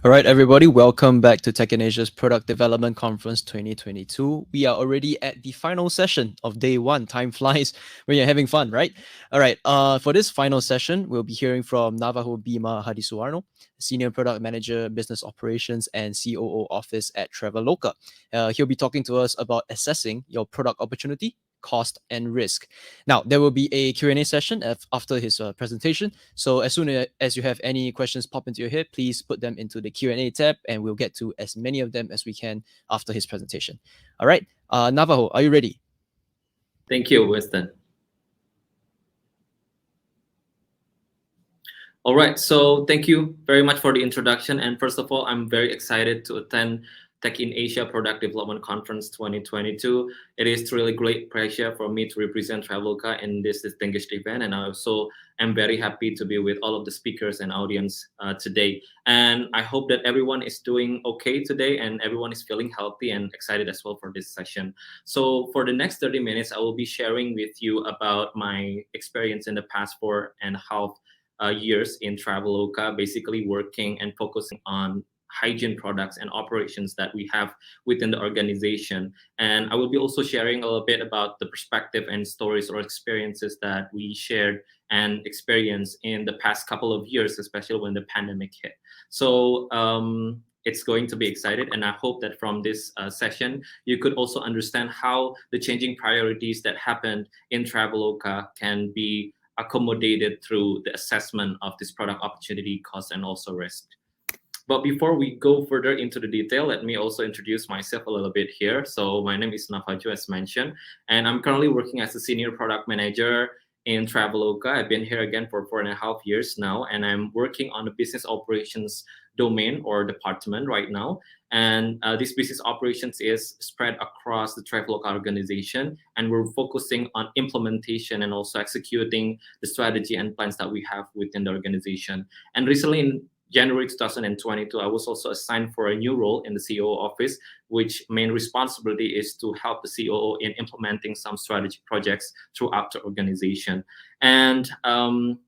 All right, everybody, welcome back to Tech in Asia's Product Development Conference 2022. We are already at the final session of day one. Time flies when you're having fun, right? All right, for this final session, we'll be hearing from Navajo Bima Hadisuarno, Senior Product Manager, Business Operations and COO Office at Traveloka. He'll be talking to us about assessing your product opportunity, cost, and risk. Now, there will be a Q&A session after his presentation. So as soon as you have any questions pop into your head, please put them into the Q&A tab and we'll get to as many of them as we can after his presentation. All right, Navajo, are you ready? Thank you, Winston. All right, so thank you very much for the introduction. And first of all, I'm very excited to attend Tech in Asia Product Development Conference 2022. It is really great pleasure for me to represent Traveloka in this distinguished event. And I also am very happy to be with all of the speakers and audience today. And I hope that everyone is doing okay today and everyone is feeling healthy and excited as well for this session. So for the next 30 minutes, I will be sharing with you about my experience in the past 4.5 years in Traveloka, basically working and focusing on hygiene products and operations that we have within the organization. And I will be also sharing a little bit about the perspective and stories or experiences that we shared and experienced in the past couple of years, especially when the pandemic hit. So it's going to be exciting, and I hope that from this session, you could also understand how the changing priorities that happened in Traveloka can be accommodated through the assessment of this product opportunity, cost, and also risk. But before we go further into the detail, let me also introduce myself a little bit here. So my name is Navajo, as mentioned, and I'm currently working as a senior product manager in Traveloka. I've been here again for 4.5 years now, and I'm working on the business operations domain or department right now. And this business operations is spread across the Traveloka organization, and we're focusing on implementation and also executing the strategy and plans that we have within the organization. And recently in January 2022, I was also assigned for a new role in the COO office, which main responsibility is to help the COO in implementing some strategic projects throughout the organization. And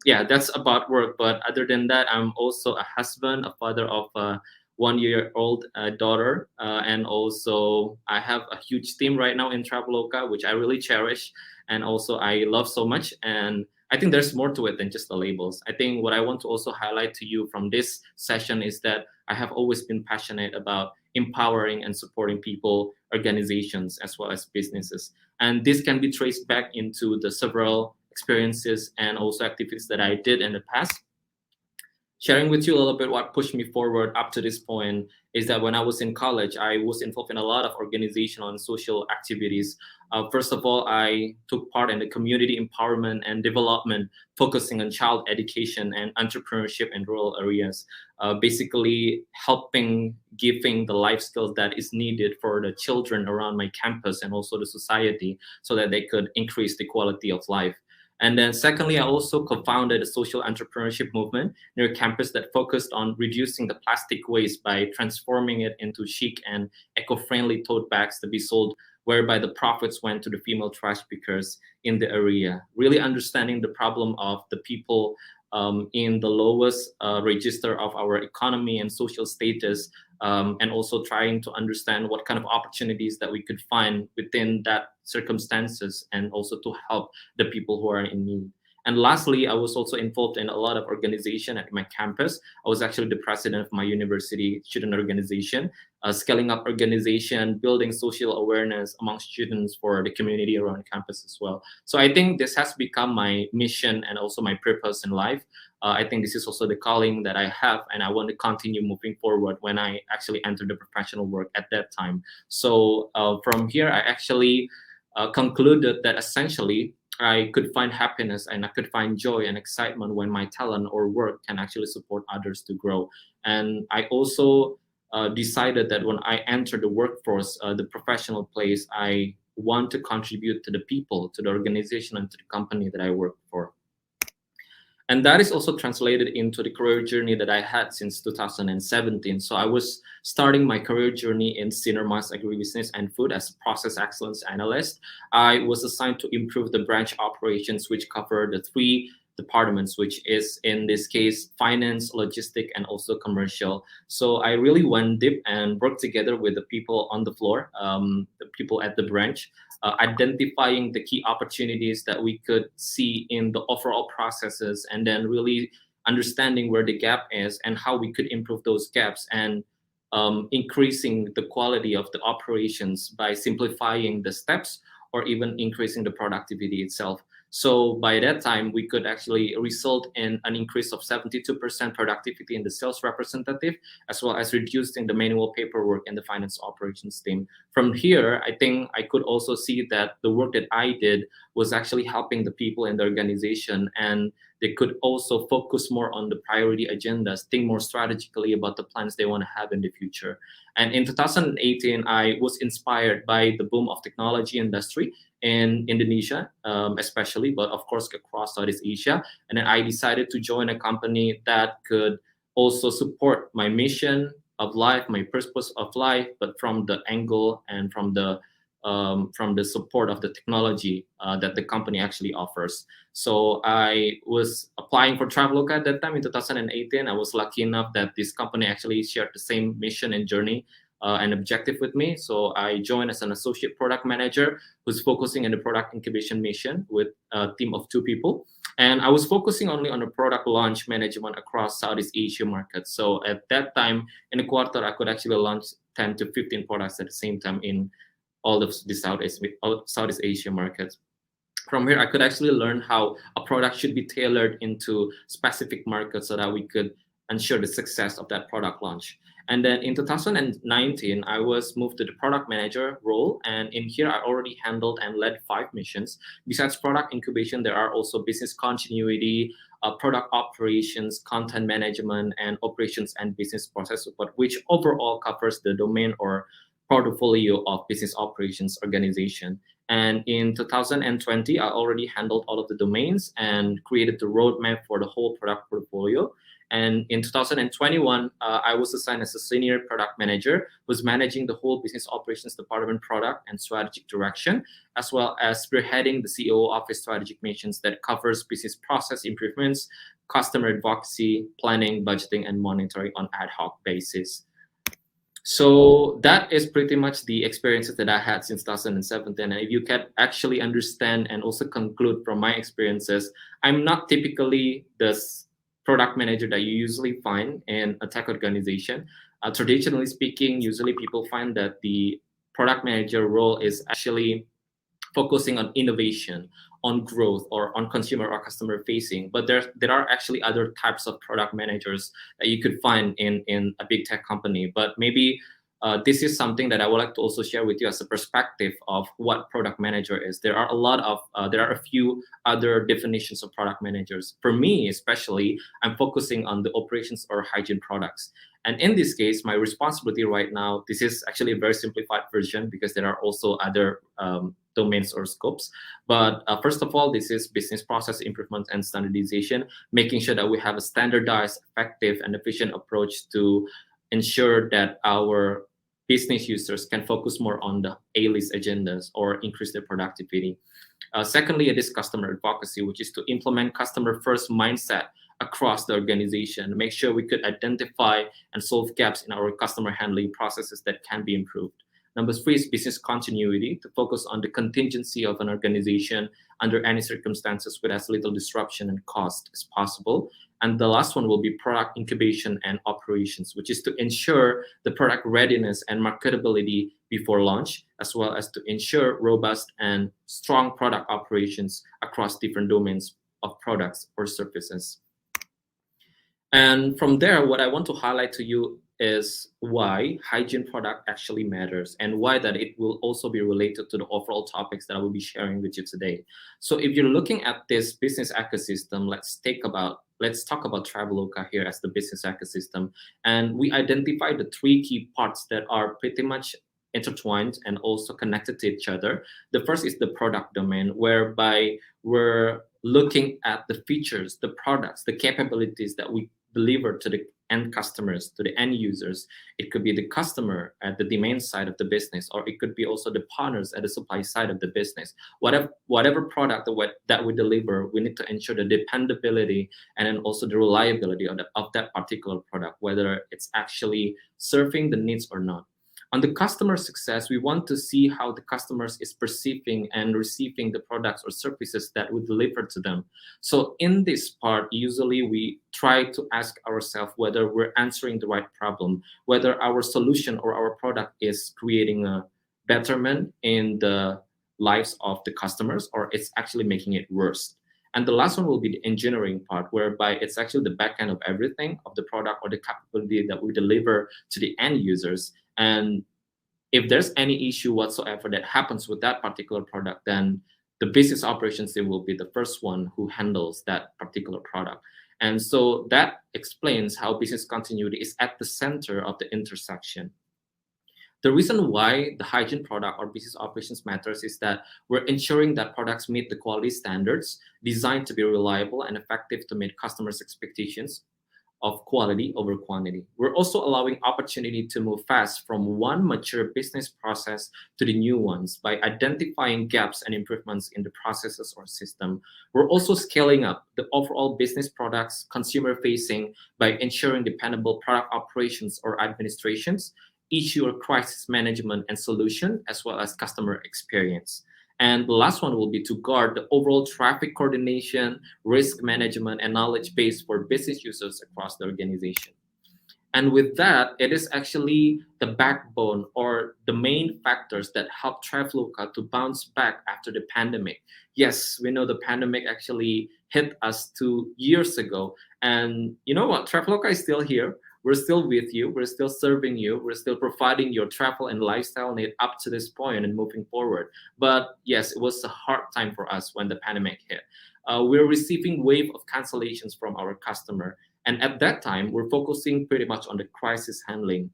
yeah, that's about work. But other than that, I'm also a husband, a father of a 1-year-old daughter, and also I have a huge team right now in Traveloka, which I really cherish, and also I love so much. And I think there's more to it than just the labels. I think what I want to also highlight to you from this session is that I have always been passionate about empowering and supporting people, organizations, as well as businesses. And this can be traced back into the several experiences and also activities that I did in the past. Sharing with you a little bit what pushed me forward up to this point is that when I was in college, I was involved in a lot of organizational and social activities. First of all, I took part in the community empowerment and development, focusing on child education and entrepreneurship in rural areas, basically helping giving the life skills that is needed for the children around my campus and also the society so that they could increase the quality of life. And then secondly, I also co-founded a social entrepreneurship movement near campus that focused on reducing the plastic waste by transforming it into chic and eco-friendly tote bags to be sold, whereby the profits went to the female trash pickers in the area. Really understanding the problem of the people in the lowest register of our economy and social status, and also trying to understand what kind of opportunities that we could find within that circumstances and also to help the people who are in need. And lastly, I was also involved in a lot of organization at my campus. I was actually the president of my university student organization, scaling up organization, building social awareness among students for the community around campus as well. So I think this has become my mission and also my purpose in life. I think this is also the calling that I have, and I want to continue moving forward when I actually enter the professional work at that time. So from here, I actually concluded that essentially I could find happiness and I could find joy and excitement when my talent or work can actually support others to grow. And I also decided that when I enter the workforce, the professional place, I want to contribute to the people, to the organization, and to the company that I work for. And that is also translated into the career journey that I had since 2017. So I was starting my career journey in senior mass agribusiness and food as a process excellence analyst. I was assigned to improve the branch operations, which cover the three departments, which is in this case finance, logistic, and also commercial. So I really went deep and worked together with the people on the floor, the people at the branch, identifying the key opportunities that we could see in the overall processes, and then really understanding where the gap is and how we could improve those gaps, and increasing the quality of the operations by simplifying the steps or even increasing the productivity itself. So by that time, we could actually result in an increase of 72% productivity in the sales representative, as well as reducing the manual paperwork in the finance operations team. From here, I think I could also see that the work that I did was actually helping the people in the organization, and they could also focus more on the priority agendas, think more strategically about the plans they want to have in the future. And in 2018, I was inspired by the boom of technology industry in Indonesia, especially, but of course across Southeast Asia. And then I decided to join a company that could also support my mission of life, my purpose of life, but from the angle and from the support of the technology that the company actually offers. So I was applying for Traveloka at that time in 2018. I was lucky enough that this company actually shared the same mission and journey and objective with me. So I joined as an associate product manager who's focusing on the product incubation mission with a team of 2 people. And I was focusing only on the product launch management across Southeast Asia markets. So at that time, in a quarter, I could actually launch 10 to 15 products at the same time in all of the Southeast Asia markets. From here, I could actually learn how a product should be tailored into specific markets so that we could ensure the success of that product launch. And then in 2019, I was moved to the product manager role. And in here, I already handled and led 5 missions. Besides product incubation, there are also business continuity, product operations, content management, and operations and business process support, which overall covers the domain or portfolio of business operations organization. And in 2020, I already handled all of the domains and created the roadmap for the whole product portfolio. And in 2021, I was assigned as a senior product manager who's managing the whole business operations department product and strategic direction, as well as spearheading the CEO office strategic missions that covers business process improvements, customer advocacy, planning, budgeting, and monitoring on ad hoc basis. So that is pretty much the experiences that I had since 2017. And if you can actually understand and also conclude from my experiences, I'm not typically this product manager that you usually find in a tech organization. Traditionally speaking, usually people find that the product manager role is actually focusing on innovation, on growth, or on consumer or customer facing. But there are actually other types of product managers that you could find in a big tech company. But maybe this is something that I would like to also share with you as a perspective of what product manager is. There are a few other definitions of product managers. For me, especially, I'm focusing on the operations or hygiene products. And in this case, my responsibility right now, this is actually a very simplified version because there are also other domains or scopes. But first of all, this is business process improvement and standardization, making sure that we have a standardized, effective, and efficient approach to ensure that our business users can focus more on the A-list agendas or increase their productivity. Secondly, it is customer advocacy, which is to implement customer-first mindset across the organization, make sure we could identify and solve gaps in our customer handling processes that can be improved. Number 3 is business continuity, to focus on the contingency of an organization under any circumstances with as little disruption and cost as possible. And the last one will be product incubation and operations, which is to ensure the product readiness and marketability before launch, as well as to ensure robust and strong product operations across different domains of products or services. And from there, what I want to highlight to you is why hygiene product actually matters and why that it will also be related to the overall topics that I will be sharing with you today. So if you're looking at this business ecosystem, let's talk about Traveloka here as the business ecosystem. And we identify the 3 key parts that are pretty much intertwined and also connected to each other. The first is the product domain, whereby we're looking at the features, the products, the capabilities that we deliver to the end customers, to the end users. It could be the customer at the demand side of the business, or it could be also the partners at the supply side of the business. Whatever product that we deliver, we need to ensure the dependability and then also the reliability of that particular product, whether it's actually serving the needs or not. On the customer success, we want to see how the customers is perceiving and receiving the products or services that we deliver to them. So in this part, usually we try to ask ourselves whether we're answering the right problem, whether our solution or our product is creating a betterment in the lives of the customers, or it's actually making it worse. And the last one will be the engineering part, whereby it's actually the back end of everything of the product or the capability that we deliver to the end users. And if there's any issue whatsoever that happens with that particular product, then the business operations team will be the first one who handles that particular product. And so that explains how business continuity is at the center of the intersection. The reason why the hygiene product or business operations matters is that we're ensuring that products meet the quality standards designed to be reliable and effective to meet customers' expectations of quality over quantity. We're also allowing opportunity to move fast from one mature business process to the new ones by identifying gaps and improvements in the processes or system. We're also scaling up the overall business products consumer facing by ensuring dependable product operations or administrations, issue or crisis management and solution, as well as customer experience. And the last one will be to guard the overall traffic coordination, risk management, and knowledge base for business users across the organization. And with that, it is actually the backbone or the main factors that help Traveloka to bounce back after the pandemic. Yes, we know the pandemic actually hit us 2 years ago. And you know what? Traveloka is still here. We're still with you. We're still serving you. We're still providing your travel and lifestyle need up to this point and moving forward. But yes, it was a hard time for us when the pandemic hit. We're receiving wave of cancellations from our customer. And at that time, we're focusing pretty much on the crisis handling.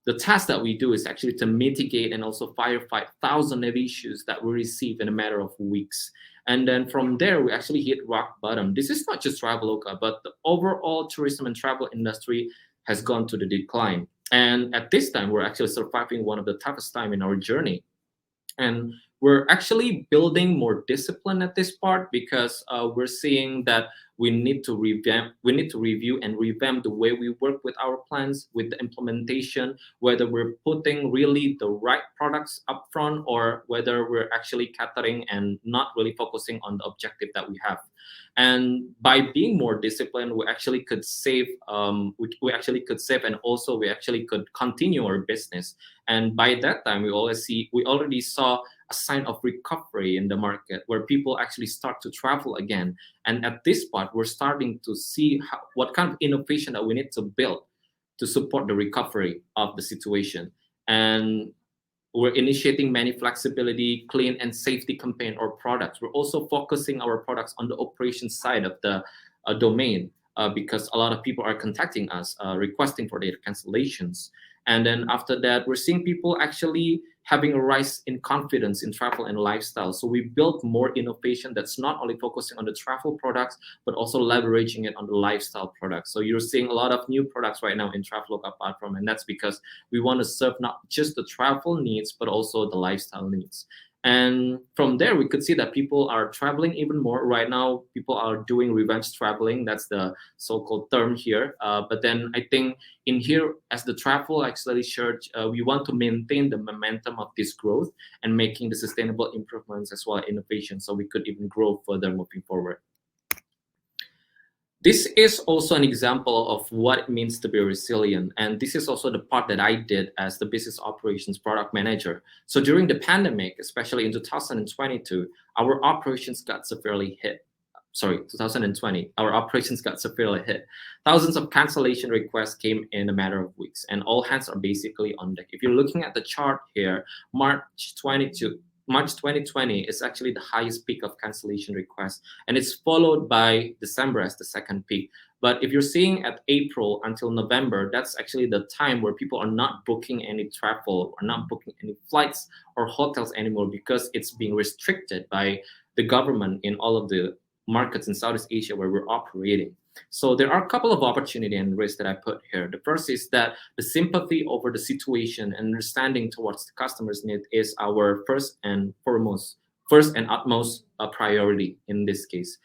The task that we do is actually to mitigate and also firefight thousands of issues that we receive in a matter of weeks. And then from there, we actually hit rock bottom. This is not just Traveloka, but the overall tourism and travel industry has gone to the decline. And at this time, we're actually surviving one of the toughest time in our journey. And we're actually building more discipline at this part because we're seeing that we need to review and revamp the way we work with our plans, with the implementation, whether we're putting really the right products up front or whether we're actually catering and not really focusing on the objective that we have. And by being more disciplined, we actually could save. We actually could save, and also we actually could continue our business. And by that time, we already saw a sign of recovery in the market where people actually start to travel again. And at this part, we're starting to see what kind of innovation that we need to build to support the recovery of the situation. And we're initiating many flexibility, clean and safety campaign or products. We're also focusing our products on the operations side of the domain because a lot of people are contacting us, requesting for data cancellations. And then after that, we're seeing people actually having a rise in confidence in travel and lifestyle. So we built more innovation that's not only focusing on the travel products, but also leveraging it on the lifestyle products. So you're seeing a lot of new products right now in Traveloka platform, and that's because we want to serve not just the travel needs, but also the lifestyle needs. And from there, we could see that people are traveling even more. Right now, people are doing revenge traveling. That's the so-called term here. But then I think in here, as the travel actually church, we want to maintain the momentum of this growth and making the sustainable improvements as well as innovation so we could even grow further moving forward. This is also an example of what it means to be resilient. And this is also the part that I did as the business operations product manager. So during the pandemic, especially in 2022, our operations got severely hit. Sorry, 2020, our operations got severely hit. Thousands of cancellation requests came in a matter of weeks, and all hands are basically on deck. If you're looking at the chart here, March 2020 is actually the highest peak of cancellation requests, and it's followed by December as the second peak. But if you're seeing at April until November, that's actually the time where people are not booking any travel or not booking any flights or hotels anymore because it's being restricted by the government in all of the markets in Southeast Asia where we're operating. So there are a couple of opportunity and risks that I put here. The first is that the sympathy over the situation and understanding towards the customer's need is our first and utmost priority in this case.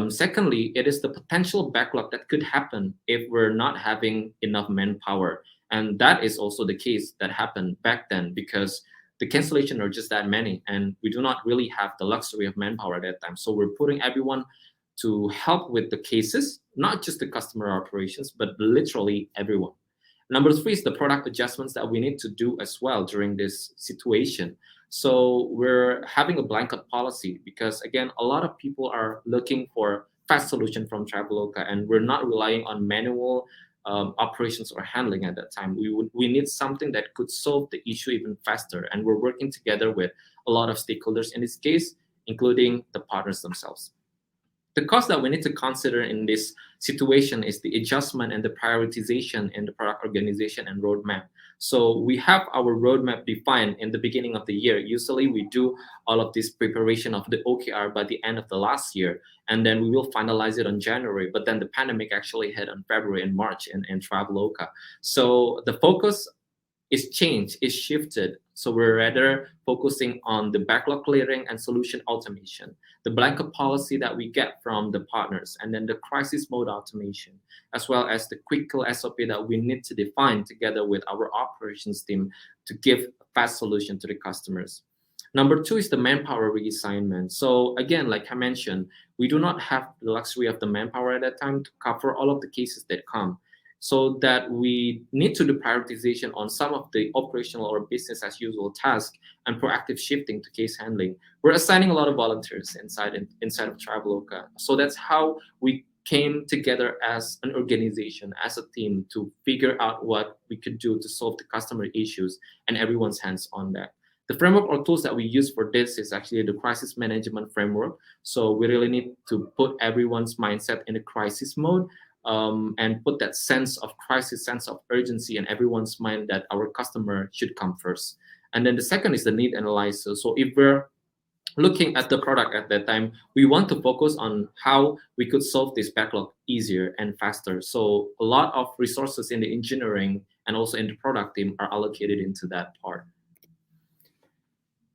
Secondly, it is the potential backlog that could happen if we're not having enough manpower. And that is also the case that happened back then because the cancellation are just that many and we do not really have the luxury of manpower at that time. So we're putting everyone to help with the cases, not just the customer operations, but literally everyone. Number three is the product adjustments that we need to do as well during this situation. So we're having a blanket policy because again, a lot of people are looking for fast solution from Traveloka, and we're not relying on manual operations or handling at that time. We need something that could solve the issue even faster, and we're working together with a lot of stakeholders in this case, including the partners themselves. The cost that we need to consider in this situation is the adjustment and the prioritization in the product organization and roadmap. So we have our roadmap defined in the beginning of the year. Usually we do all of this preparation of the OKR by the end of the last year, and then we will finalize it on January. But then the pandemic actually hit on February and March in Traveloka. So the focus is changed, is shifted. So we're rather focusing on the backlog clearing and solution automation, the blanket policy that we get from the partners, and then the crisis mode automation, as well as the quick kill SOP that we need to define together with our operations team to give a fast solution to the customers. Number two is the manpower reassignment. So again, like I mentioned, we do not have the luxury of the manpower at that time to cover all of the cases that come, so that we need to do prioritization on some of the operational or business as usual tasks and proactive shifting to case handling. We're assigning a lot of volunteers inside of Traveloka. So that's how we came together as an organization, as a team, to figure out what we could do to solve the customer issues, and everyone's hands on that. The framework or tools that we use for this is actually the crisis management framework. So we really need to put everyone's mindset in a crisis mode, and put that sense of crisis, sense of urgency in everyone's mind that our customer should come first. And then the second is the need analysis. So if we're looking at the product at that time, we want to focus on how we could solve this backlog easier and faster. So a lot of resources in the engineering and also in the product team are allocated into that part.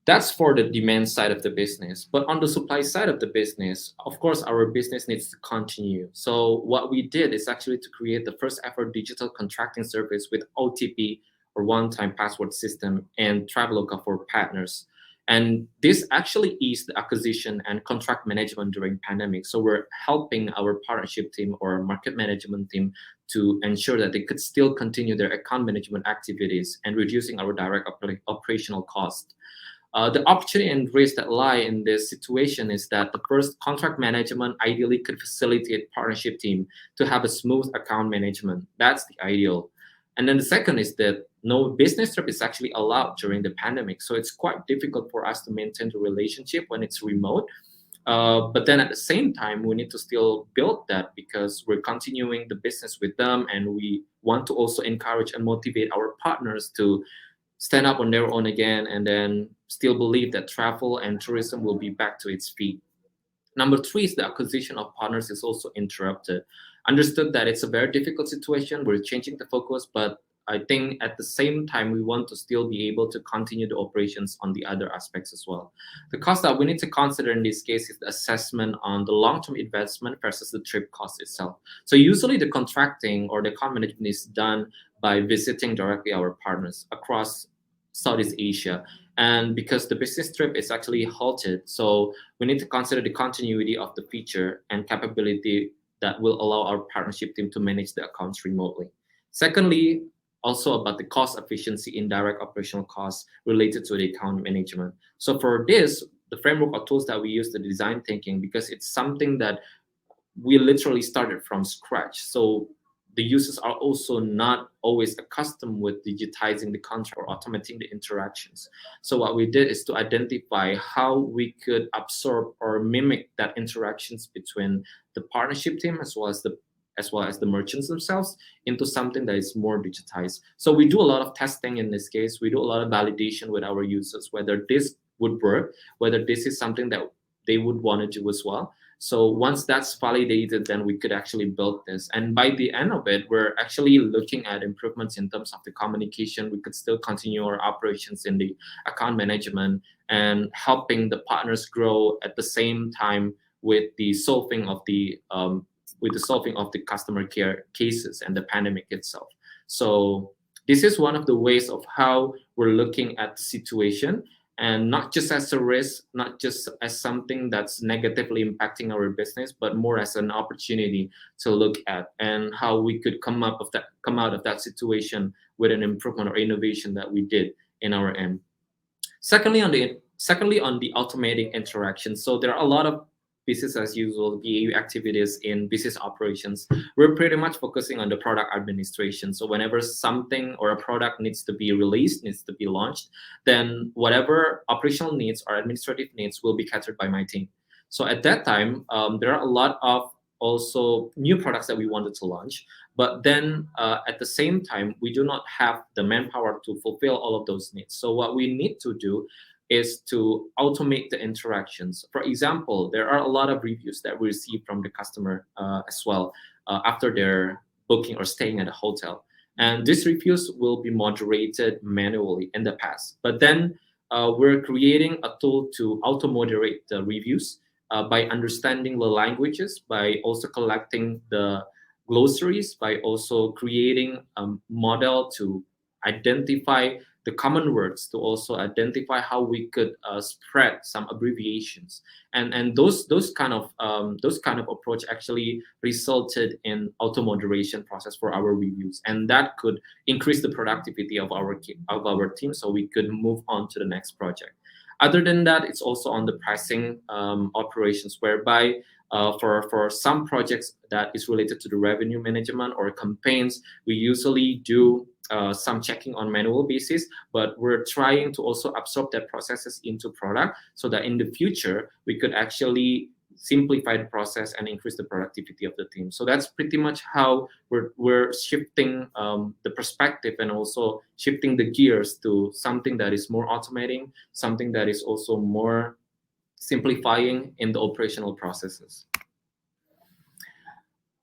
That's for the demand side of the business. But on the supply side of the business, of course, our business needs to continue. So what we did is actually to create the first ever digital contracting service with OTP, or one-time password system, and Traveloka for partners. And this actually eased the acquisition and contract management during pandemic. So we're helping our partnership team or market management team to ensure that they could still continue their account management activities and reducing our direct operational cost. The opportunity and risk that lie in this situation is that the first, contract management ideally could facilitate partnership team to have a smooth account management. That's the ideal. And then the second is that no business trip is actually allowed during the pandemic. So it's quite difficult for us to maintain the relationship when it's remote. But then at the same time, we need to still build that because we're continuing the business with them, and we want to also encourage and motivate our partners to stand up on their own again, and then still believe that travel and tourism will be back to its feet. Number three is the acquisition of partners is also interrupted. Understood that it's a very difficult situation. We're changing the focus, but I think at the same time, we want to still be able to continue the operations on the other aspects as well. The cost that we need to consider in this case is the assessment on the long-term investment versus the trip cost itself. So usually the contracting or the account management is done by visiting directly our partners across Southeast Asia. And because the business trip is actually halted, so we need to consider the continuity of the feature and capability that will allow our partnership team to manage the accounts remotely. Secondly, also about the cost efficiency in direct operational costs related to the account management. So for this, the framework or tools that we use, the design thinking, because it's something that we literally started from scratch. So the users are also not always accustomed with digitizing the contract or automating the interactions. So what we did is to identify how we could absorb or mimic that interactions between the partnership team as well as the merchants themselves into something that is more digitized. So we do a lot of testing in this case. We do a lot of validation with our users, whether this would work, whether this is something that they would want to do as well. So once that's validated, then we could actually build this. And by the end of it, we're actually looking at improvements in terms of the communication. We could still continue our operations in the account management and helping the partners grow at the same time with the solving of the customer care cases and the pandemic itself. So this is one of the ways of how we're looking at the situation, and not just as a risk, not just as something that's negatively impacting our business, but more as an opportunity to look at and how we could come out of that situation with an improvement or innovation that we did in our end. Secondly, on the automating interaction. So there are a lot of business as usual BAU activities in business operations. We're pretty much focusing on the product administration. So whenever something or a product needs to be released, needs to be launched, then whatever operational needs or administrative needs will be catered by my team. So at that time, there are a lot of also new products that we wanted to launch, but then at the same time, we do not have the manpower to fulfill all of those needs. So what we need to do is to automate the interactions. For example, there are a lot of reviews that we receive from the customer as well after their booking or staying at a hotel. And these reviews will be moderated manually in the past. But then we're creating a tool to auto moderate the reviews by understanding the languages, by also collecting the glossaries, by also creating a model to identify the common words, to also identify how we could spread some abbreviations, and those kind of approach actually resulted in auto moderation process for our reviews, and that could increase the productivity of our team, so we could move on to the next project. Other than that, it's also on the pricing operations, whereby for some projects that is related to the revenue management or campaigns, we usually do some checking on manual basis, but we're trying to also absorb that processes into product so that in the future we could actually simplify the process and increase the productivity of the team. So that's pretty much how we're shifting the perspective and also shifting the gears to something that is more automating, something that is also more simplifying in the operational processes.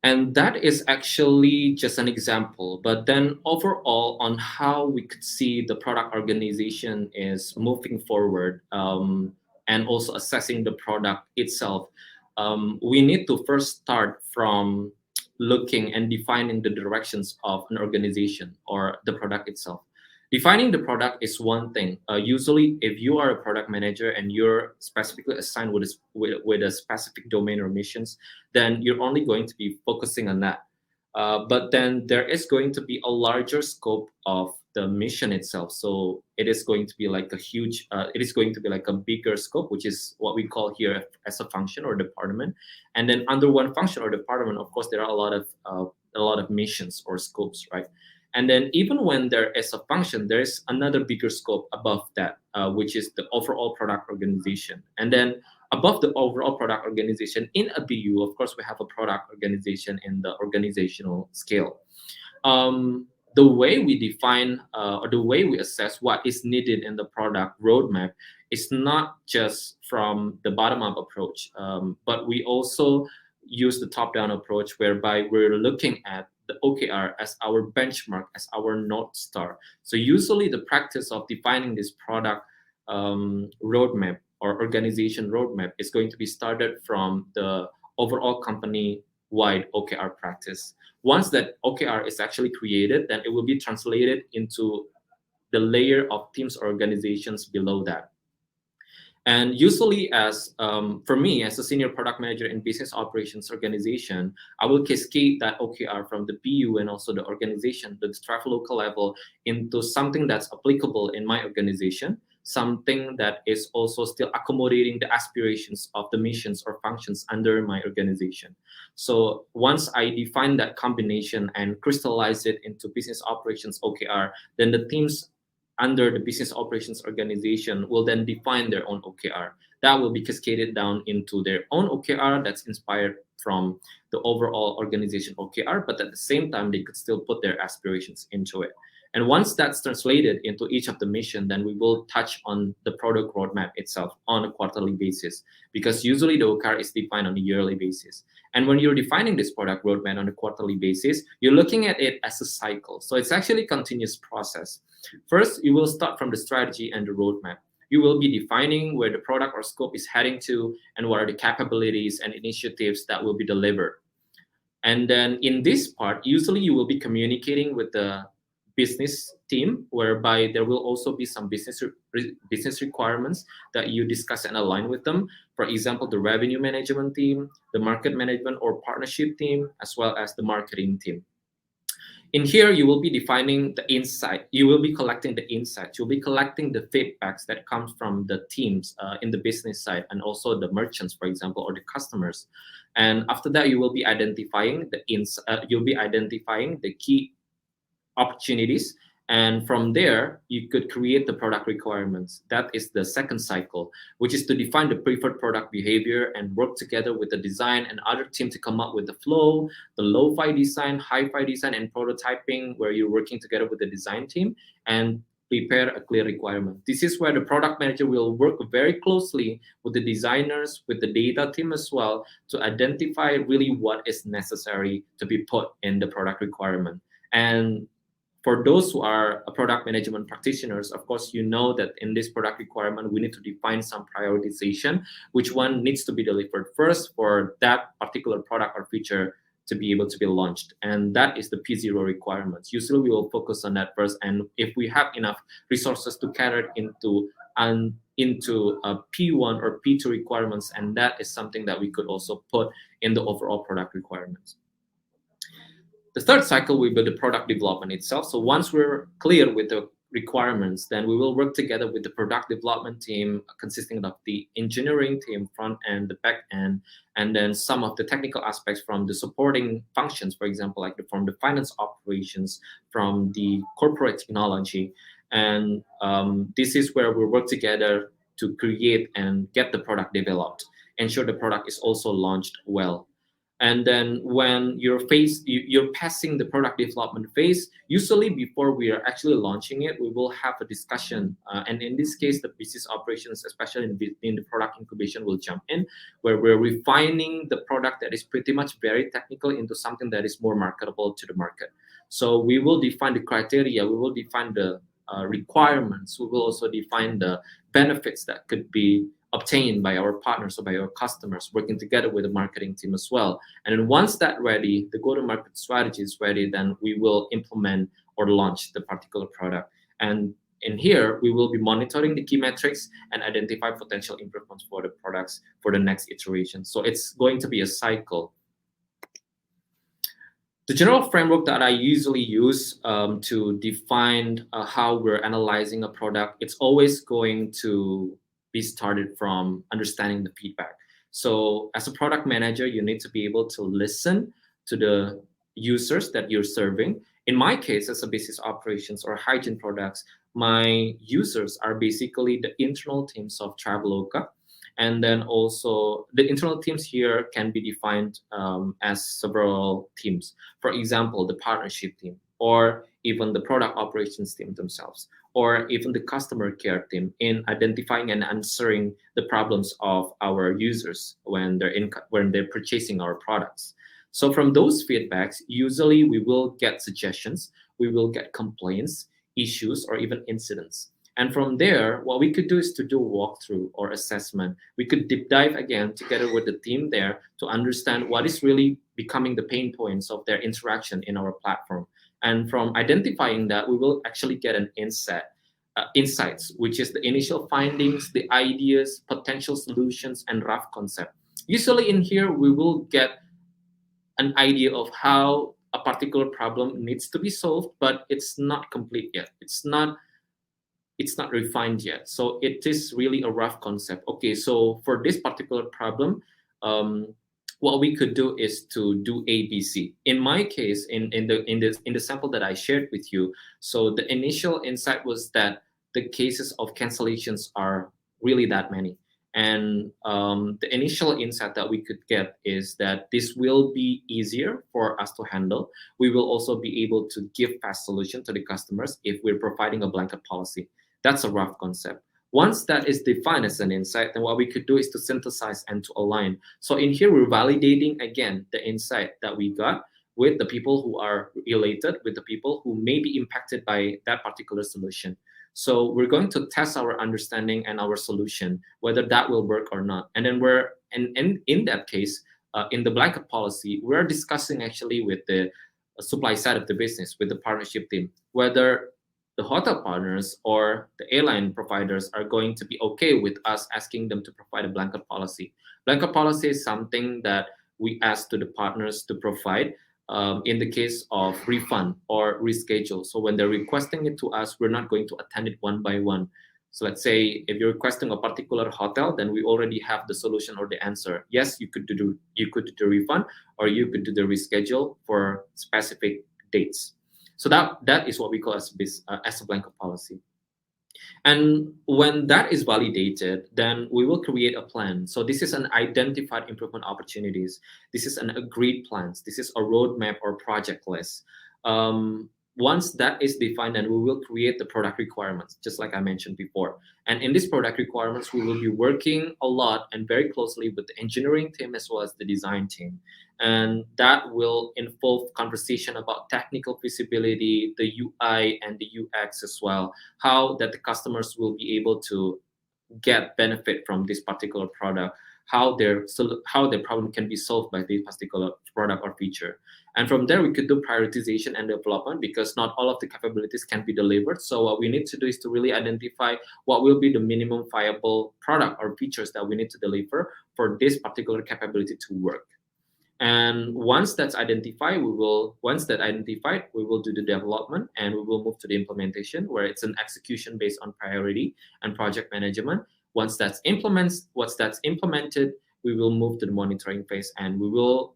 And that is actually just an example. But then overall, on how we could see the product organization is moving forward, and also assessing the product itself, we need to first start from looking and defining the directions of an organization or the product itself. Defining the product is one thing. Usually, if you are a product manager and you're specifically assigned with a specific domain or missions, then you're only going to be focusing on that. But then there is going to be a larger scope of the mission itself. So it is going to be like it is going to be like a bigger scope, which is what we call here as a function or department. And then under one function or department, of course, there are a lot of missions or scopes, right? And then even when there is a function, there is another bigger scope above that, which is the overall product organization. And then above the overall product organization in a BU, of course, we have a product organization in the organizational scale. The way we define or the way we assess what is needed in the product roadmap is not just from the bottom-up approach, but we also use the top-down approach, whereby we're looking at the OKR as our benchmark, as our North Star. So usually the practice of defining this product roadmap or organization roadmap is going to be started from the overall company-wide OKR practice. Once that OKR is actually created, then it will be translated into the layer of teams or organizations below that. And usually, for me, as a senior product manager in business operations organization, I will cascade that OKR from the BU and also the organization, the travel local level, into something that's applicable in my organization, something that is also still accommodating the aspirations of the missions or functions under my organization. So once I define that combination and crystallize it into business operations OKR, then the teams under the business operations organization will then define their own OKR. That will be cascaded down into their own OKR that's inspired from the overall organization OKR, but at the same time, they could still put their aspirations into it. And once that's translated into each of the mission, then we will touch on the product roadmap itself on a quarterly basis, because usually the OKR is defined on a yearly basis. And when you're defining this product roadmap on a quarterly basis, you're looking at it as a cycle. So it's actually a continuous process. First, you will start from the strategy and the roadmap. You will be defining where the product or scope is heading to and what are the capabilities and initiatives that will be delivered. And then in this part, usually you will be communicating with the business team, whereby there will also be some business requirements that you discuss and align with them. For example, the revenue management team, the market management or partnership team, as well as the marketing team. In here, you will be defining the insight. You will be collecting the insights. You'll be collecting the feedbacks that comes from the teams in the business side, and also the merchants, for example, or the customers. And after that, you will be identifying the key opportunities, and from there you could create the product requirements. That is the second cycle, which is to define the preferred product behavior and work together with the design and other team to come up with the flow, the low-fi design, high-fi design, and prototyping, where you're working together with the design team and prepare a clear requirement. This is where the product manager will work very closely with the designers, with the data team as well, to identify really what is necessary to be put in the product requirement. And for those who are a product management practitioners, of course, you know that in this product requirement, we need to define some prioritization, which one needs to be delivered first for that particular product or feature to be able to be launched. And that is the P0 requirements. Usually we will focus on that first. And if we have enough resources to carry it into a P1 or P2 requirements, and that is something that we could also put in the overall product requirements. The third cycle will be the product development itself. So once we're clear with the requirements, then we will work together with the product development team, consisting of the engineering team, front end, the back end, and then some of the technical aspects from the supporting functions, for example, like from the finance operations, from the corporate technology. And this is where we work together to create and get the product developed, ensure the product is also launched well. And then when you're passing the product development phase, usually before we are actually launching it, we will have a discussion. And in this case, the business operations, especially in the product incubation, will jump in, where we're refining the product that is pretty much very technical into something that is more marketable to the market. So we will define the criteria, we will define the requirements, we will also define the benefits that could be obtained by our partners or by our customers, working together with the marketing team as well. And then once that's ready, the go-to-market strategy is ready, then we will implement or launch the particular product. And in here, we will be monitoring the key metrics and identify potential improvements for the products for the next iteration. So it's going to be a cycle. The general framework that I usually use to define how we're analyzing a product, it's always going to be started from understanding the feedback. So as a product manager, you need to be able to listen to the users that you're serving. In my case, as a business operations or hygiene products, my users are basically the internal teams of Traveloka. And then also the internal teams here can be defined as several teams. For example, the partnership team, or even the product operations team themselves, or even the customer care team, in identifying and answering the problems of our users when they're purchasing our products. So from those feedbacks, usually we will get suggestions, we will get complaints, issues, or even incidents. And from there, what we could do is to do a walkthrough or assessment. We could deep dive again together with the team there to understand what is really becoming the pain points of their interaction in our platform. And from identifying that, we will actually get an insights, which is the initial findings, the ideas, potential solutions, and rough concept. Usually in here, we will get an idea of how a particular problem needs to be solved, but it's not complete yet. It's not refined yet. So it is really a rough concept. Okay, so for this particular problem, what we could do is to do ABC. In my case, in the sample that I shared with you, so the initial insight was that the cases of cancellations are really that many. And the initial insight that we could get is that this will be easier for us to handle. We will also be able to give fast solution to the customers if we're providing a blanket policy. That's a rough concept. Once that is defined as an insight, then what we could do is to synthesize and to align. So in here, we're validating again the insight that we got with the people who are related, with the people who may be impacted by that particular solution. So we're going to test our understanding and our solution, whether that will work or not. And then in that case, in the blanket policy, we're discussing actually with the supply side of the business, with the partnership team, whether the hotel partners or the airline providers are going to be okay with us asking them to provide a blanket policy. Blanket policy is something that we ask to the partners to provide in the case of refund or reschedule. So when they're requesting it to us, we're not going to attend it one by one. So let's say if you're requesting a particular hotel, then we already have the solution or the answer. Yes, you could do the refund, or you could do the reschedule for specific dates. So that is what we call as a blanket policy. And when that is validated, then we will create a plan. So this is an identified improvement opportunities. This is an agreed plans. This is a roadmap or project list. Once that is defined, then we will create the product requirements, just like I mentioned before. And in these product requirements, we will be working a lot and very closely with the engineering team as well as the design team. And that will involve conversation about technical feasibility, the UI and the UX as well, how that the customers will be able to get benefit from this particular product, how their problem can be solved by this particular product or feature. And from there we could do prioritization and development, because not all of the capabilities can be delivered. So what we need to do is to really identify what will be the minimum viable product or features that we need to deliver for this particular capability to work. And once that's identified, we will do the development, and we will move to the implementation, where it's an execution based on priority and project management. Once that's implemented, we will move to the monitoring phase, and we will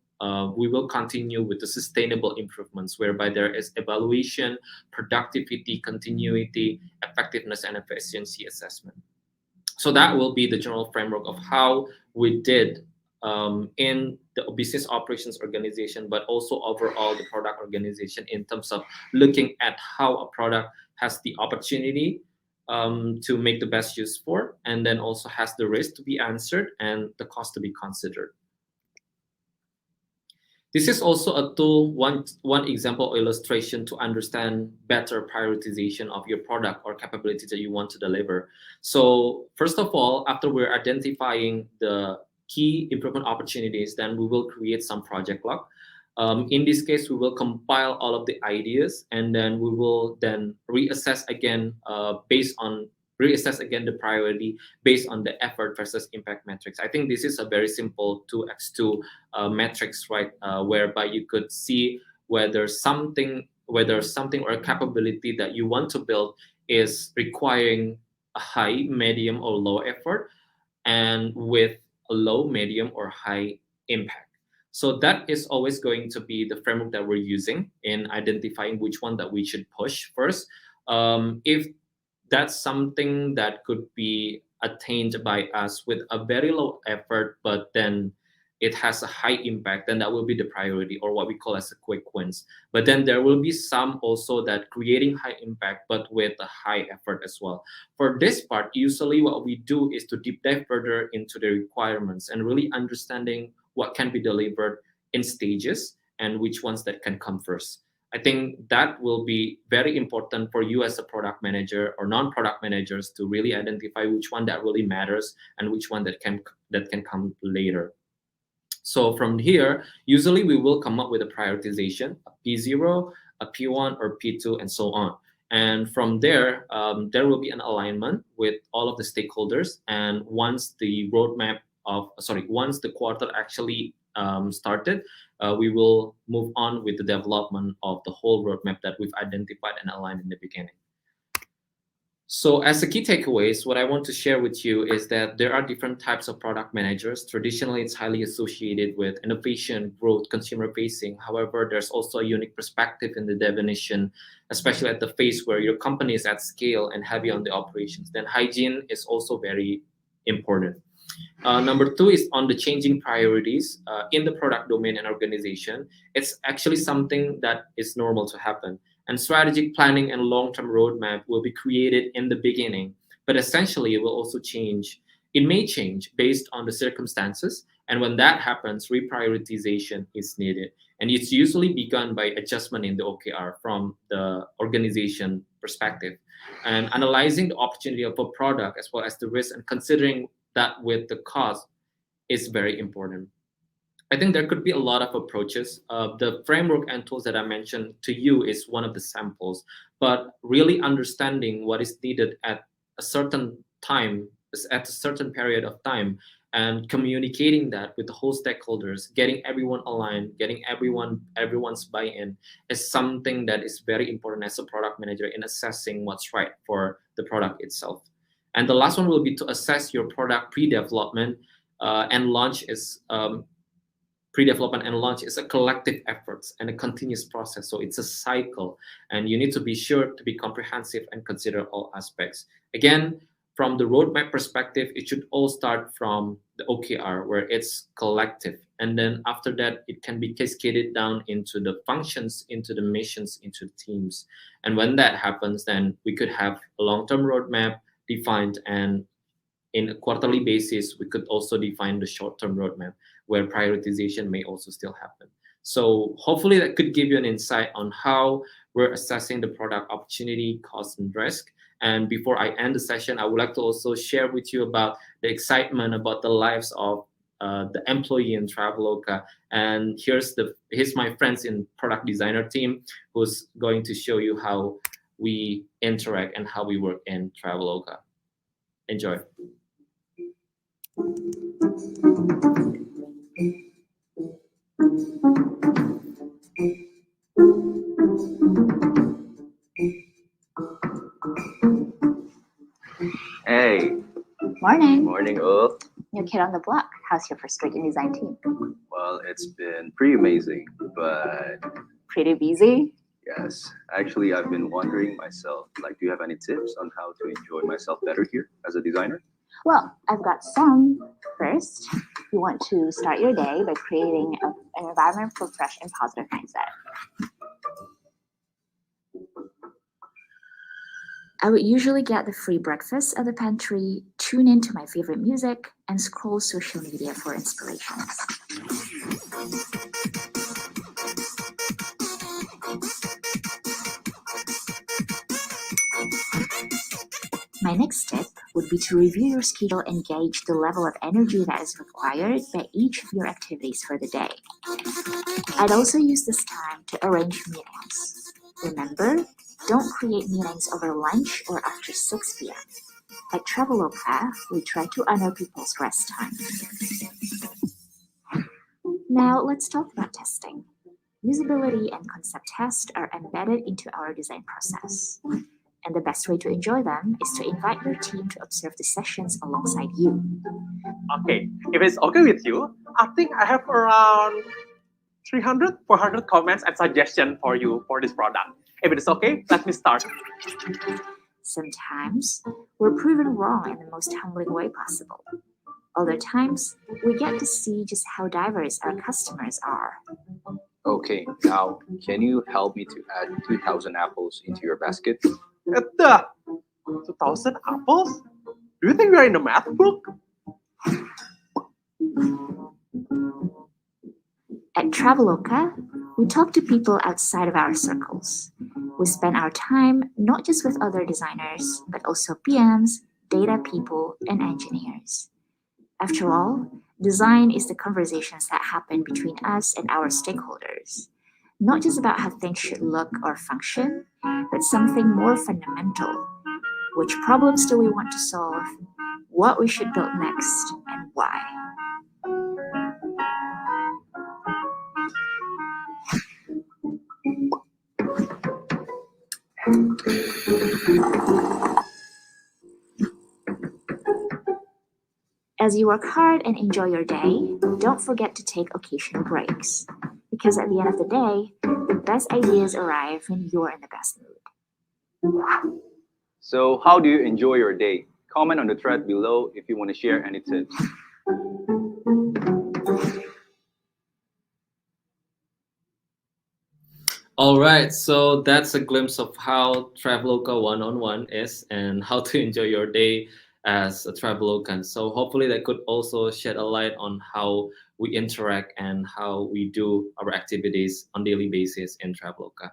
continue with the sustainable improvements, whereby there is evaluation, productivity, continuity, effectiveness, and efficiency assessment. So that will be the general framework of how we did in the business operations organization, but also overall the product organization, in terms of looking at how a product has the opportunity to make the best use for, and then also has the risk to be answered and the cost to be considered. This is also a tool, one example illustration to understand better prioritization of your product or capability that you want to deliver. So first of all, after we're identifying the key improvement opportunities, then we will create some project log. In this case, we will compile all of the ideas, and then we will then reassess again the priority based on the effort versus impact metrics. I think this is a very simple 2x2 metrics, right? Whereby you could see whether something or a capability that you want to build is requiring a high, medium, or low effort, and with a low, medium, or high impact. So that is always going to be the framework that we're using in identifying which one that we should push first. If that's something that could be attained by us with a very low effort, but then it has a high impact, then that will be the priority, or what we call as a quick wins. But then there will be some also that creating high impact, but with a high effort as well. For this part, usually what we do is to deep dive further into the requirements and really understanding what can be delivered in stages and which ones that can come first. I think that will be very important for you as a product manager or non-product managers to really identify which one that really matters and which one that can come later. So from here, usually we will come up with a prioritization, a P0, a P1, or P2, and so on. And from there, there will be an alignment with all of the stakeholders. And once the quarter actually started, we will move on with the development of the whole roadmap that we've identified and aligned in the beginning. So as a key takeaways, what I want to share with you is that there are different types of product managers. Traditionally, it's highly associated with innovation, growth, consumer facing. However, there's also a unique perspective in the definition, especially at the phase where your company is at scale and heavy on the operations. Then hygiene is also very important. Number two is on the changing priorities in the product domain and organization. It's actually something that is normal to happen. And strategic planning and long-term roadmap will be created in the beginning, but essentially it will also change. It may change based on the circumstances. And when that happens, reprioritization is needed. And it's usually begun by adjustment in the OKR from the organization perspective and analyzing the opportunity of a product as well as the risk and considering that with the cost is very important. I think there could be a lot of approaches. The framework and tools that I mentioned to you is one of the samples, but really understanding what is needed at a certain time, at a certain period of time, and communicating that with the whole stakeholders, getting everyone aligned, getting everyone's buy-in is something that is very important as a product manager in assessing what's right for the product itself. And the last one will be to assess your product pre-development and launch is pre-development and launch is a collective efforts and a continuous process. So it's a cycle, and you need to be sure to be comprehensive and consider all aspects. Again, from the roadmap perspective, it should all start from the OKR, where it's collective, and then after that, it can be cascaded down into the functions, into the missions, into the teams. And when that happens, then we could have a long-term roadmap defined, and in a quarterly basis, we could also define the short-term roadmap where prioritization may also still happen. So hopefully that could give you an insight on how we're assessing the product opportunity, cost, and risk. And before I end the session, I would like to also share with you about the excitement about the lives of the employee in Traveloka. And here's my friends in product designer team who's going to show you how we interact and how we work in Traveloka. Enjoy. Hey, Morning. morning, Ulf. New kid on the block. How's your first week in design team? Well, it's been pretty amazing, but Pretty busy? yes, actually, I've been wondering myself, like, do you have any tips on how to enjoy myself better here as a designer? Well, I've got some. First, you want to start your day by creating an environment for fresh and positive mindset. I would usually get the free breakfast at the pantry, tune into my favorite music, and scroll social media for inspirations. My next tip would be to review your schedule and gauge the level of energy that is required by each of your activities for the day. I'd also use this time to arrange meetings. Remember, don't create meetings over lunch or after 6 p.m. At Traveloka, we try to honor people's rest time. Now, let's talk about testing. Usability and concept tests are embedded into our design process. And the best way to enjoy them is to invite your team to observe the sessions alongside you. Okay, if it's okay with you, I think I have around 300, 400 comments and suggestions for you for this product. If it is okay, let me start. Sometimes we're proven wrong in the most humbling way possible. Other times, we get to see just how diverse our customers are. Okay, now, can you help me to add 2,000 apples into your basket? At the 2,000 apples? Do you think we are in a math book? At Traveloka, we talk to people outside of our circles. We spend our time not just with other designers, but also PMs, data people, and engineers. After all, design is the conversations that happen between us and our stakeholders. Not just about how things should look or function, but something more fundamental. Which problems do we want to solve? What we should build next, and why? As you work hard and enjoy your day, don't forget to take occasional breaks. Because at the end of the day, the best ideas arrive when you're in the best mood. So, how do you enjoy your day? Comment on the thread below if you want to share any tips. All right, so that's a glimpse of how Traveloka one-on-one is and how to enjoy your day as a Travelokan. So hopefully that could also shed a light on how we interact and how we do our activities on daily basis in Traveloka.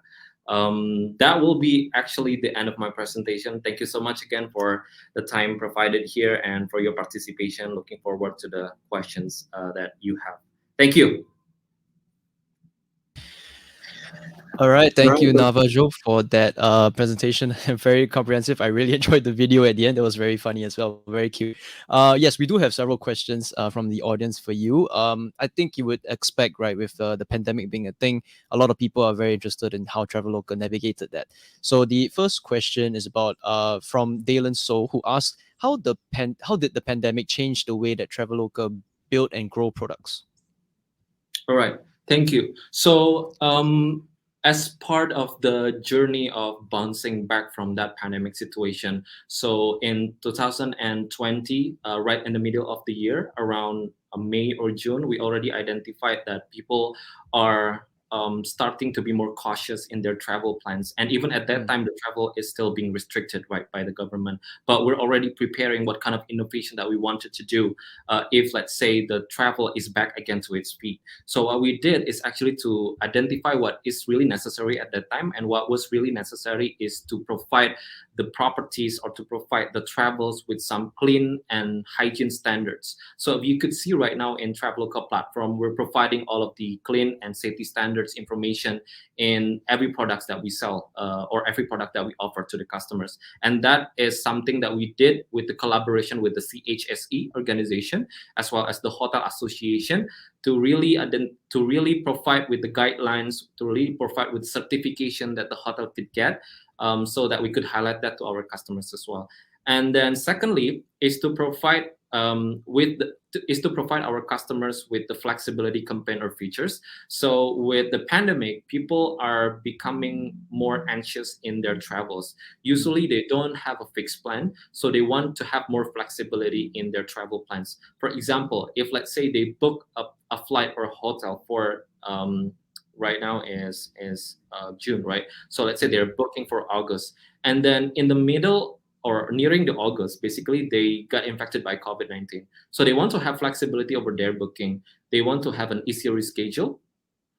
That will be actually the end of my presentation. Thank you so much again for the time provided here and for your participation. Looking forward to the questions that you have. Thank you. All right, thank you, Navajo, for that presentation. Very comprehensive. I really enjoyed the video at the end. It was very funny as well, very cute. Yes, we do have several questions from the audience for you. I think you would expect, right, with the pandemic being a thing, a lot of people are very interested in how Traveloka navigated that. So the first question is about from Dalen So, who asked, how did the pandemic change the way that Traveloka build and grow products? All right, thank you. So, as part of the journey of bouncing back from that pandemic situation, so in 2020, right in the middle of the year, around May or June, we already identified that people are starting to be more cautious in their travel plans. And even at that time, the travel is still being restricted, right, by the government. But we're already preparing what kind of innovation that we wanted to do if, let's say, the travel is back again to its peak. So what we did is actually to identify what is really necessary at that time, and what was really necessary is to provide the properties or to provide the travels with some clean and hygiene standards. So if you could see right now in Traveloka platform, we're providing all of the clean and safety standards information in every products that we sell or every product that we offer to the customers. And that is something that we did with the collaboration with the CHSE organization as well as the Hotel Association to really provide with the guidelines, to really provide with certification that the hotel could get, so that we could highlight that to our customers as well. And then secondly is to provide our customers with the flexibility campaign or features. So with the pandemic, people are becoming more anxious in their travels. Usually they don't have a fixed plan, so they want to have more flexibility in their travel plans. For example, if let's say they book a flight or a hotel for right now is June, right? So let's say they're booking for August, and then in the middle or nearing the August, basically they got infected by COVID-19. So they want to have flexibility over their booking. They want to have an easy reschedule.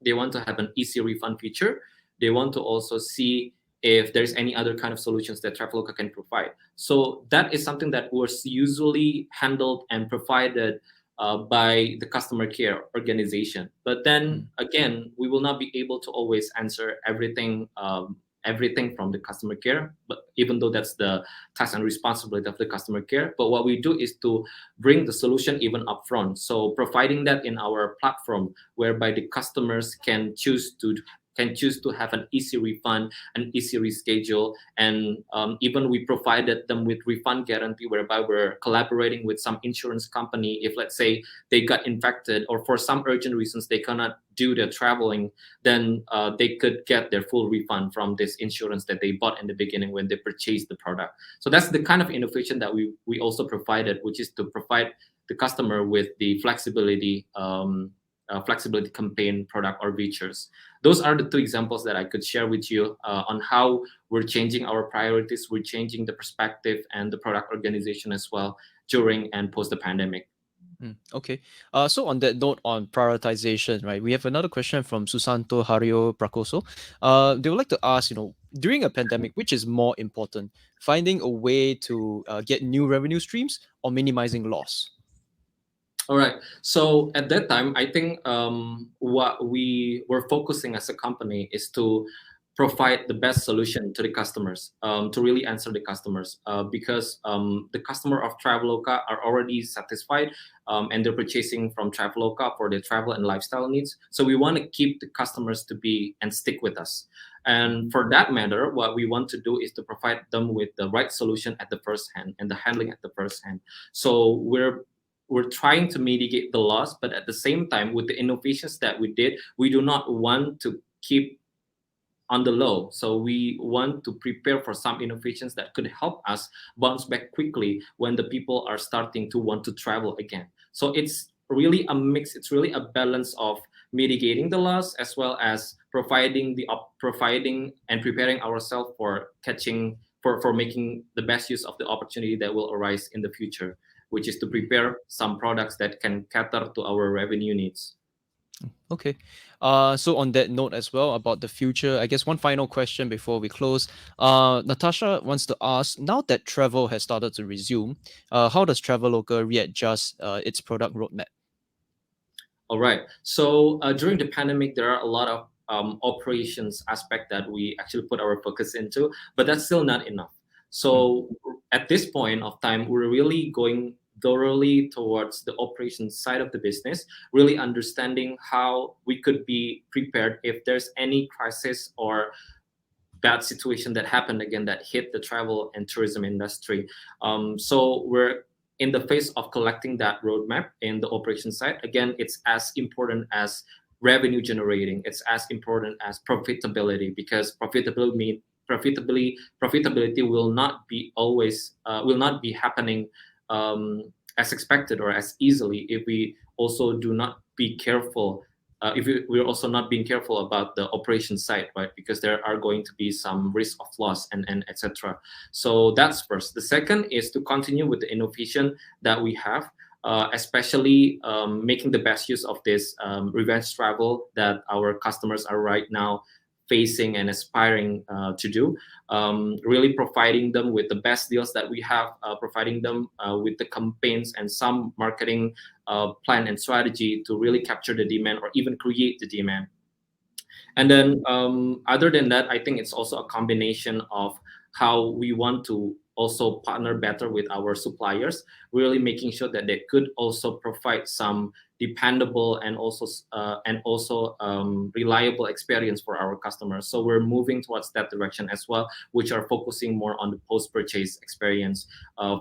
They want to have an easy refund feature. They want to also see if there's any other kind of solutions that Traveloka can provide. So that is something that was usually handled and provided by the customer care organization. But then again, we will not be able to always answer everything from the customer care, but even though that's the task and responsibility of the customer care. But what we do is to bring the solution even upfront. So providing that in our platform, whereby the customers can choose to have an easy refund, an easy reschedule, and even we provided them with refund guarantee, whereby we're collaborating with some insurance company. If let's say they got infected or for some urgent reasons they cannot do their traveling, then they could get their full refund from this insurance that they bought in the beginning when they purchased the product. So that's the kind of innovation that we also provided, which is to provide the customer with the flexibility campaign product or features. Those are the two examples that I could share with you on how we're changing our priorities, we're changing the perspective and the product organization as well during and post the pandemic. Okay. So on that note on prioritization, right, we have another question from Susanto Hario Prakoso. They would like to ask, during a pandemic, which is more important, finding a way to get new revenue streams or minimizing loss? All right. So at that time, I think what we were focusing as a company is to provide the best solution to the customers, to really answer the customers, because the customer of Traveloka are already satisfied and they're purchasing from Traveloka for their travel and lifestyle needs. So we want to keep the customers to be and stick with us. And for that matter, what we want to do is to provide them with the right solution at the first hand and the handling at the first hand. So we're trying to mitigate the loss, but at the same time, with the innovations that we did, we do not want to keep on the low. So we want to prepare for some innovations that could help us bounce back quickly when the people are starting to want to travel again. So it's really a mix. It's really a balance of mitigating the loss as well as providing and preparing ourselves for catching for making the best use of the opportunity that will arise in the future, which is to prepare some products that can cater to our revenue needs. Okay. So on that note as well about the future, I guess one final question before we close. Natasha wants to ask, now that travel has started to resume, how does Traveloka readjust its product roadmap? All right. So during the pandemic, there are a lot of operations aspect that we actually put our focus into, but that's still not enough. So at this point of time, we're really going thoroughly towards the operations side of the business, really understanding how we could be prepared if there's any crisis or bad situation that happened again that hit the travel and tourism industry. So we're in the phase of collecting that roadmap in the operation side. Again, it's as important as revenue generating. It's as important as profitability, because profitability will not be always will not be happening as expected or as easily if we also do not be careful, if we're also not being careful about the operation side, right? Because there are going to be some risk of loss and etc. So that's first. The second is to continue with the innovation that we have, especially making the best use of this revenge travel that our customers are right now facing and aspiring to do. Really providing them with the best deals that we have, providing them with the campaigns and some marketing plan and strategy to really capture the demand or even create the demand. And then other than that, I think it's also a combination of how we want to also partner better with our suppliers, really making sure that they could also provide some dependable and also reliable experience for our customers. So we're moving towards that direction as well, which are focusing more on the post-purchase experience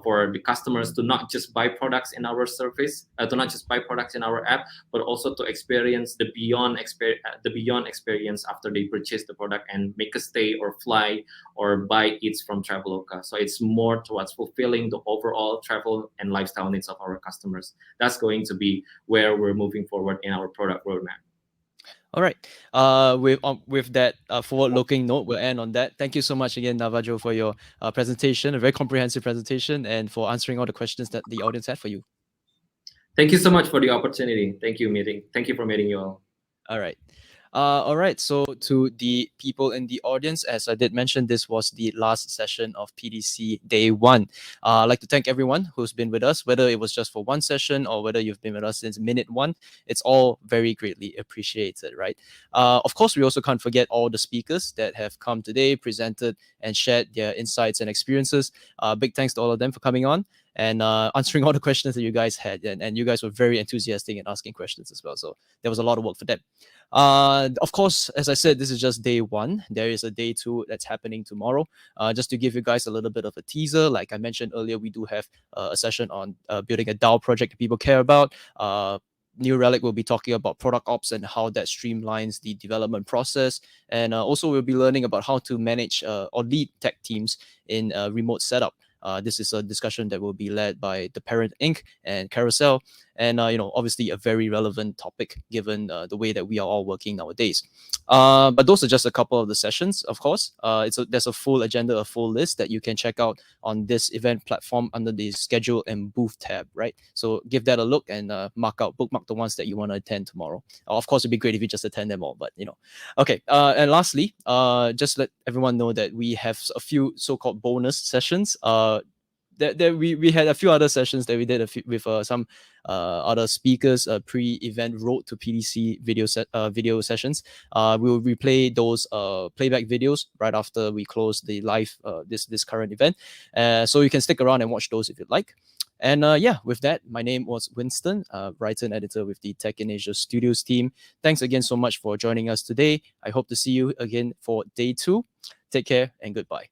for the customers to not just buy products in our service, to not just buy products in our app, but also to experience the beyond experience after they purchase the product and make a stay or fly or buy eats from Traveloka. So it's more towards fulfilling the overall travel and lifestyle needs of our customers. That's going to be where we're moving forward in our product roadmap. All right. With that forward-looking note, we'll end on that. Thank you so much again, Navajo, for your presentation, a very comprehensive presentation, and for answering all the questions that the audience had for you. Thank you so much for the opportunity. Thank you for meeting you all. All right. All right. So to the people in the audience, as I did mention, this was the last session of PDC Day 1. I'd like to thank everyone who's been with us, whether it was just for one session or whether you've been with us since minute 1. It's all very greatly appreciated, right? Of course, we also can't forget all the speakers that have come today, presented, and shared their insights and experiences. Big thanks to all of them for coming on and answering all the questions that you guys had. And you guys were very enthusiastic in asking questions as well. So there was a lot of work for them. Of course, as I said, this is just day 1. There is a day 2 that's happening tomorrow. Just to give you guys a little bit of a teaser, like I mentioned earlier, we do have a session on building a DAO project that people care about. New Relic will be talking about product ops and how that streamlines the development process. And also we'll be learning about how to manage or lead tech teams in a remote setup. This is a discussion that will be led by the Parent Inc. and Carousel, and obviously a very relevant topic given the way that we are all working nowadays. But those are just a couple of the sessions, of course. There's a full agenda, a full list that you can check out on this event platform under the schedule and booth tab, right? So give that a look and bookmark the ones that you want to attend tomorrow. Of course, it'd be great if you just attend them all, but Okay, and lastly, just let everyone know that we have a few so-called bonus sessions. We had a few other sessions that we did with some other speakers, pre-event road to PDC video sessions. We will replay those playback videos right after we close the live this current event. So you can stick around and watch those if you'd like. And with that, my name was Winston, writer and editor with the Tech in Asia Studios team. Thanks again so much for joining us today. I hope to see you again for day 2. Take care and goodbye.